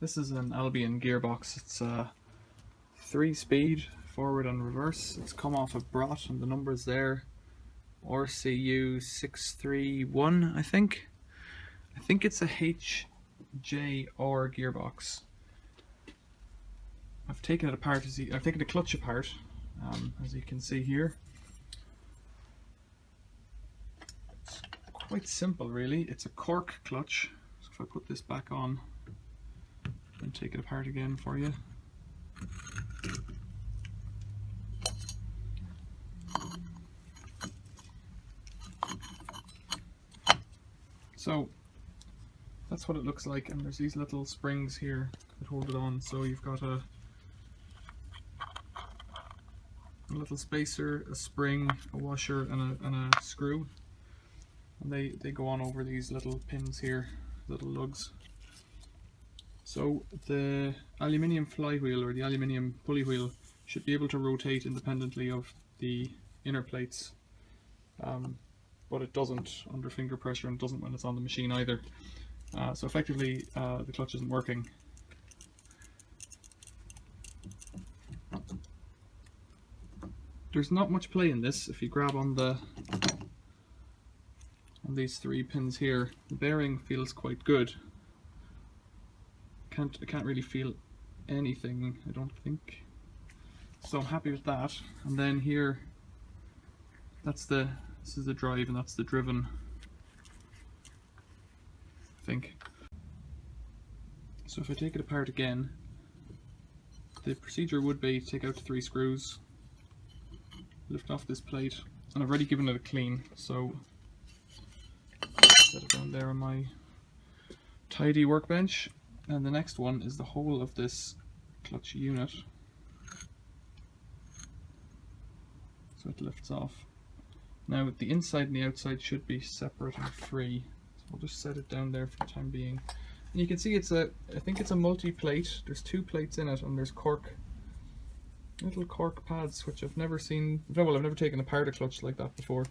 This is an Albion gearbox. It's a 3-speed forward and reverse. It's come off of Brott and the number's there. RCU 631, I think. I think it's a HJR gearbox. I've taken it apart. I've taken the clutch apart, as you can see here. It's quite simple, really. It's a cork clutch. So if I put this back on and take it apart again for you. So that's what it looks like, and there's these little springs here that hold it on. So you've got a little spacer, a spring, a washer, and a screw, and they go on over these little pins here, little lugs. So the aluminium flywheel or the aluminium pulley wheel should be able to rotate independently of the inner plates, but it doesn't under finger pressure, and doesn't when it's on the machine either. So effectively the clutch isn't working. There's not much play in this. If you grab on these 3 pins here, the bearing feels quite good. I can't really feel anything, I don't think. So I'm happy with that. And then here, this is the drive, and that's the driven, I think. So if I take it apart again, the procedure would be to take out the 3 screws, lift off this plate, and I've already given it a clean, so set it down there on my tidy workbench. And the next one is the whole of this clutch unit, so it lifts off. Now the inside and the outside should be separate and free, so I'll just set it down there for the time being. And you can see I think it's a multi-plate. There's 2 plates in it, and there's little cork pads, which I've never seen. Well, I've never taken apart a clutch like that before.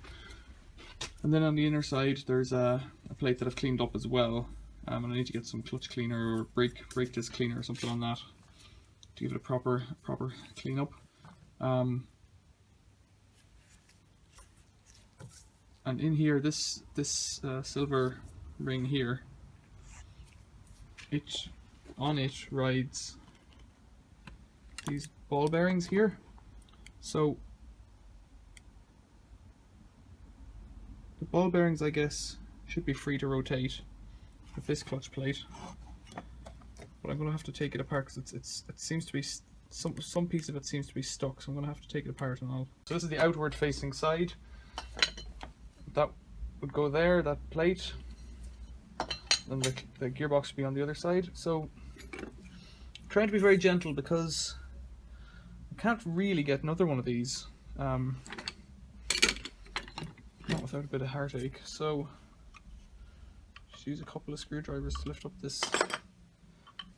And then on the inner side there's a plate that I've cleaned up as well, and I need to get some clutch cleaner or brake disc cleaner or something on that to give it a proper clean up. And in here, this silver ring here, on it rides these ball bearings here. So the ball bearings, I guess, should be free to rotate with this clutch plate, but I'm going to have to take it apart because it seems to be some piece of it seems to be stuck, so I'm going to have to take it apart and all. So this is the outward facing side. That would go there, that plate, and the gearbox would be on the other side. So I'm trying to be very gentle because I can't really get another one of these not without a bit of heartache. So just use a couple of screwdrivers to lift up this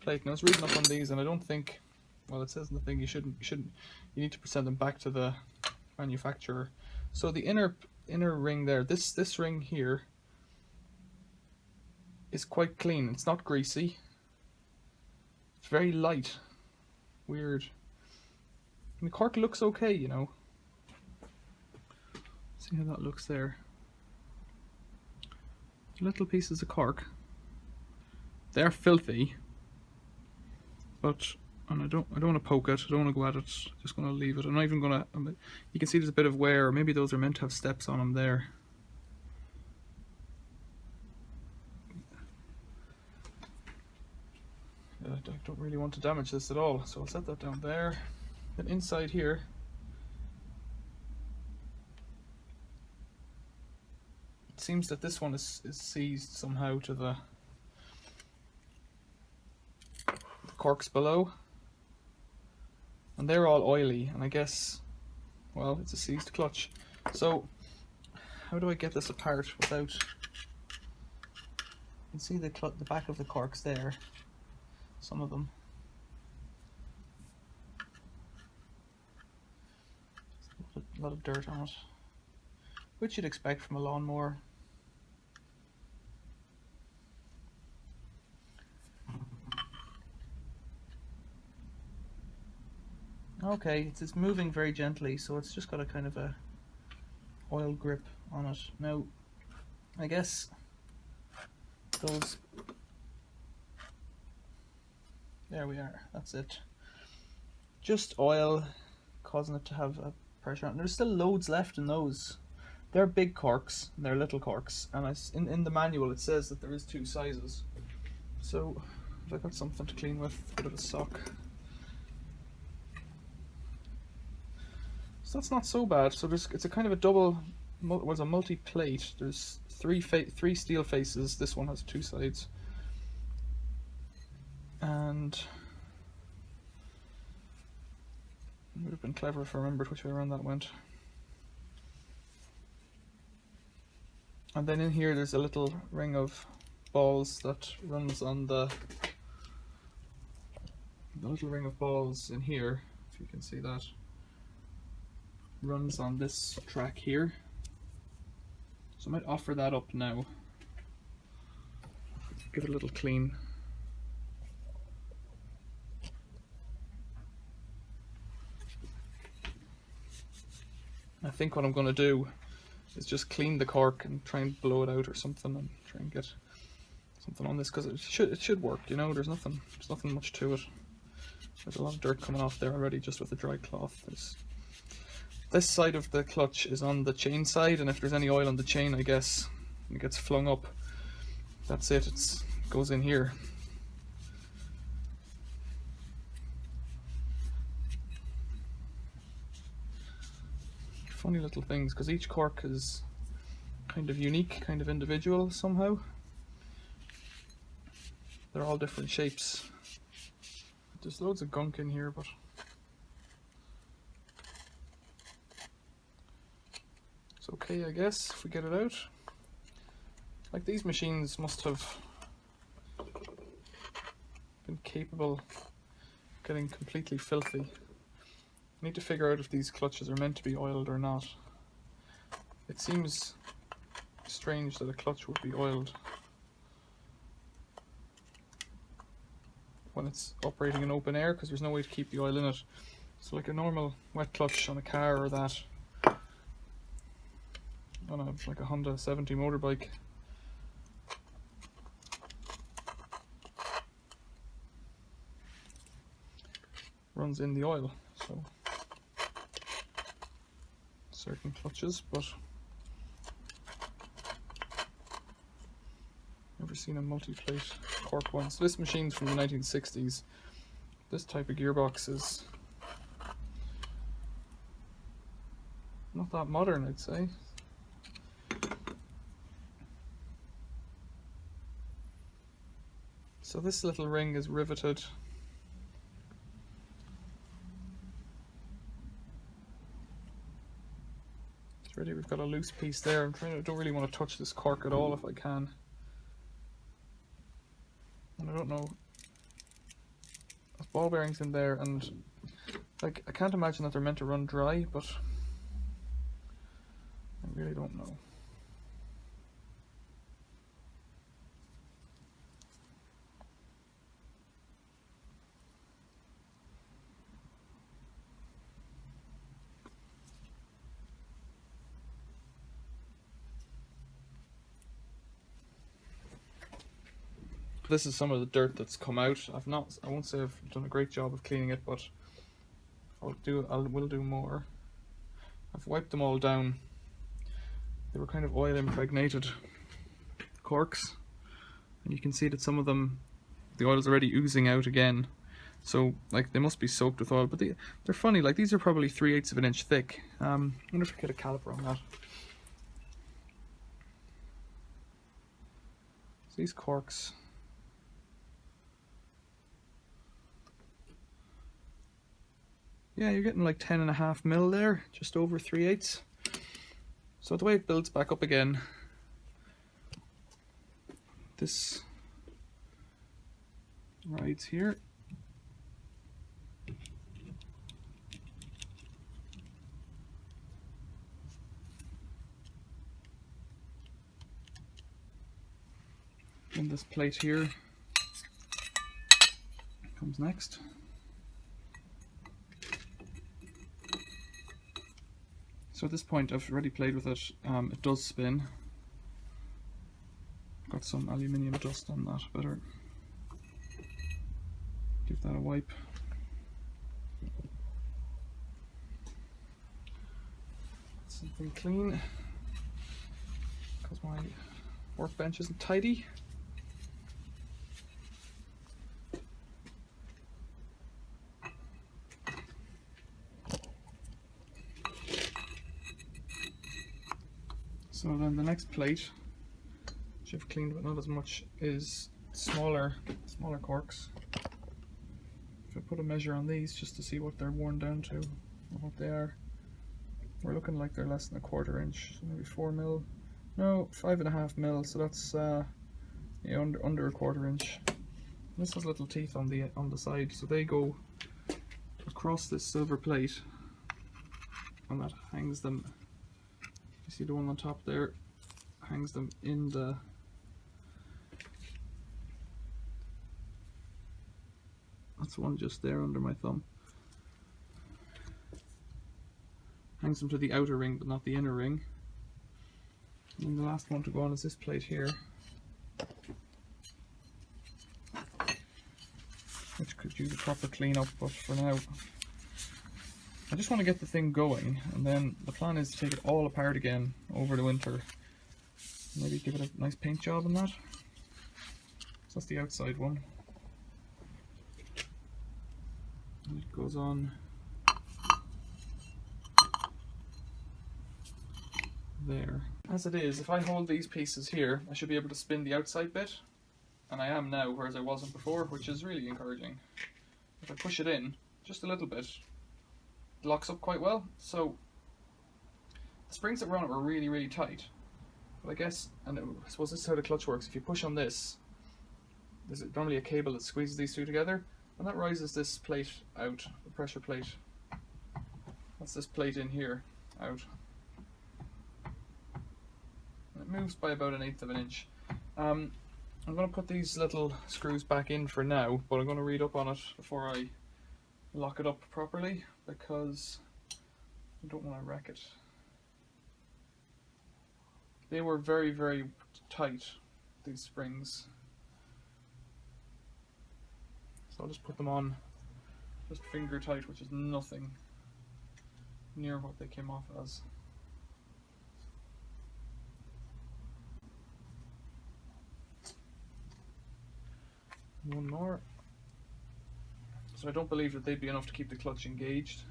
plate. Now I was reading up on these, and I don't think, well, it says in the thing you need to send them back to the manufacturer. So the inner ring there, this ring here is quite clean. It's not greasy. It's very light. Weird. And the cork looks okay, you know. See how that looks there. Little pieces of cork. They're filthy, but and I don't want to poke it. I don't want to go at it. Just going to leave it. I'm not even going to. You can see there's a bit of wear. Or maybe those are meant to have steps on them there. I don't really want to damage this at all, so I'll set that down there. Then inside here, it seems that this one is seized somehow to the corks below, and they're all oily, and I guess, well, it's a seized clutch. So how do I get this apart without, you can see the back of the corks there, some of them. A lot of dirt on it, which you'd expect from a lawnmower. Okay, it's moving very gently, so it's just got a kind of a oil grip on it. Now, I guess those, there we are, that's it. Just oil causing it to have a pressure on it. There's still loads left in those. They're big corks, and they're little corks, and in the manual it says that there is 2 sizes. So, if I got something to clean with, a bit of a sock. So that's not so bad. So it's a kind of a double, was a multi-plate. There's three steel faces. This one has 2 sides. And it would have been clever if I remembered which way around that went. And then in here there's a little ring of balls that runs on the little ring of balls in here, if you can see that, runs on this track here. So I might offer that up now. Give it a little clean. I think what I'm going to do is just clean the cork and try and blow it out or something, and try and get something on this, because it should work, you know. There's nothing much to it. There's a lot of dirt coming off there already just with the dry cloth. This side of the clutch is on the chain side, and if there's any oil on the chain, I guess it gets flung up. That's it. It goes in here. Funny little things, because each cork is kind of unique, kind of individual somehow. They're all different shapes. There's loads of gunk in here, but it's okay, I guess, if we get it out. Like, these machines must have been capable of getting completely filthy. I need to figure out if these clutches are meant to be oiled or not. It seems strange that a clutch would be oiled when it's operating in open air, because there's no way to keep the oil in it. So like a normal wet clutch on a car, or that on like a Honda 70 motorbike, runs in the oil. So certain clutches, but never seen a multi-plate cork one. So this machine's from the 1960s. This type of gearbox is not that modern, I'd say. So this little ring is riveted. It's ready. We've got a loose piece there. I don't really want to touch this cork at all if I can. And I don't know. There's ball bearings in there, and like, I can't imagine that they're meant to run dry, but I really don't know. This is some of the dirt that's come out. I won't say I've done a great job of cleaning it, but will do more. I've wiped them all down. They were kind of oil impregnated corks, and you can see that some of them, the oil is already oozing out again. So like, they must be soaked with oil, but they're funny. Like, these are probably 3/8 of an inch thick. I wonder if I could get a caliper on that. So these corks, yeah, you're getting like 10.5 mil there, just over 3/8. So the way it builds back up again, this rides here. And this plate here comes next. So at this point I've already played with it. It does spin. Got some aluminium dust on that. Better give that a wipe. Something clean, because my workbench isn't tidy. So then the next plate, which I've cleaned but not as much, is smaller corks. If I put a measure on these just to see what they're worn down to, or what they are, we're looking like they're less than a 1/4 inch, so maybe 4 mil. No, 5.5 mil. So that's yeah, under a 1/4 inch. And this has little teeth on the side, so they go across this silver plate, and that hangs them. You see the one on top there, hangs them in the. That's one just there under my thumb. Hangs them to the outer ring but not the inner ring. And the last one to go on is this plate here, which could use a proper clean up, but for now I just want to get the thing going, and then the plan is to take it all apart again over the winter. Maybe give it a nice paint job on that. So that's the outside one. And it goes on there. As it is, if I hold these pieces here, I should be able to spin the outside bit, and I am now, whereas I wasn't before, which is really encouraging. If I push it in just a little bit, it locks up quite well. So the springs that were on it were really, really tight. But I guess, and I suppose this is how the clutch works. If you push on this, there's normally a cable that squeezes these two together, and that rises this plate out, the pressure plate. That's this plate in here out. It moves by about 1/8 of an inch. I'm going to put these little screws back in for now, but I'm going to read up on it before I lock it up properly, because I don't want to wreck it. They were very, very tight, these springs. So I'll just put them on just finger tight, which is nothing near what they came off as. One more. So I don't believe that they'd be enough to keep the clutch engaged.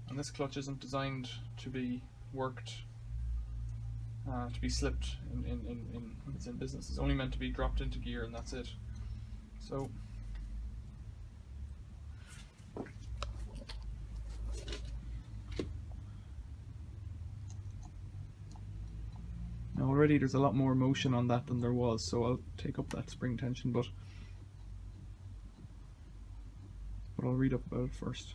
And this clutch isn't designed to be worked, to be slipped when it's in business. It's only meant to be dropped into gear, and that's it. So now already there's a lot more motion on that than there was, so I'll take up that spring tension, but I'll read up about it first.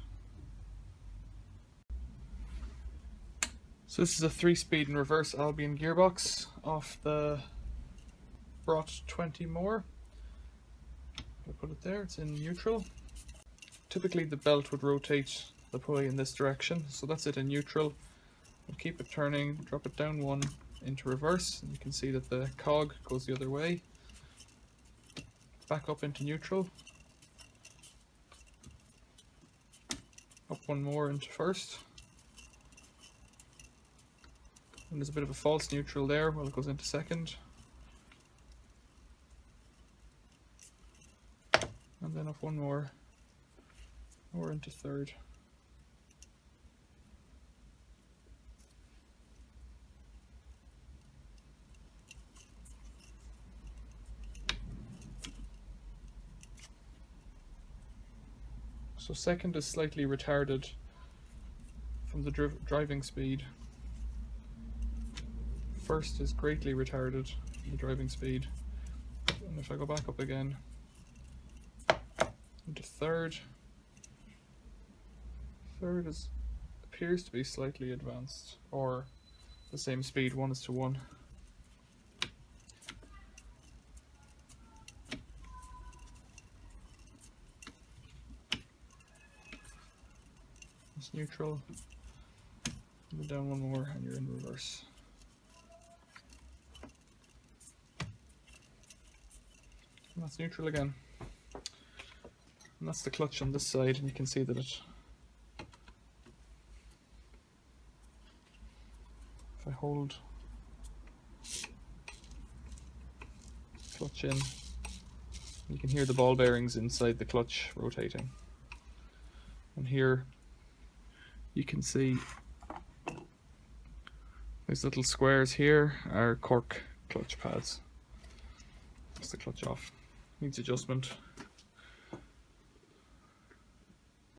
So this is a 3-speed and reverse Albion gearbox off the Brott 20 mower. I'll put it there, it's in neutral. Typically the belt would rotate the pulley in this direction, so that's it in neutral. We'll keep it turning, drop it down 1 into reverse, and you can see that the cog goes the other way. Back up into neutral. Up 1 more into first. And there's a bit of a false neutral there while it goes into second. And then up 1 more into third. So second is slightly retarded from the driving speed. First is greatly retarded from the driving speed. And if I go back up again into third, third appears to be slightly advanced, or the same speed, 1:1. It's neutral. Go down one more and you're in reverse. And that's neutral again. And that's the clutch on this side, and you can see that if I hold clutch in, you can hear the ball bearings inside the clutch rotating. And here you can see these little squares here are cork clutch pads. That's the clutch off. Needs adjustment.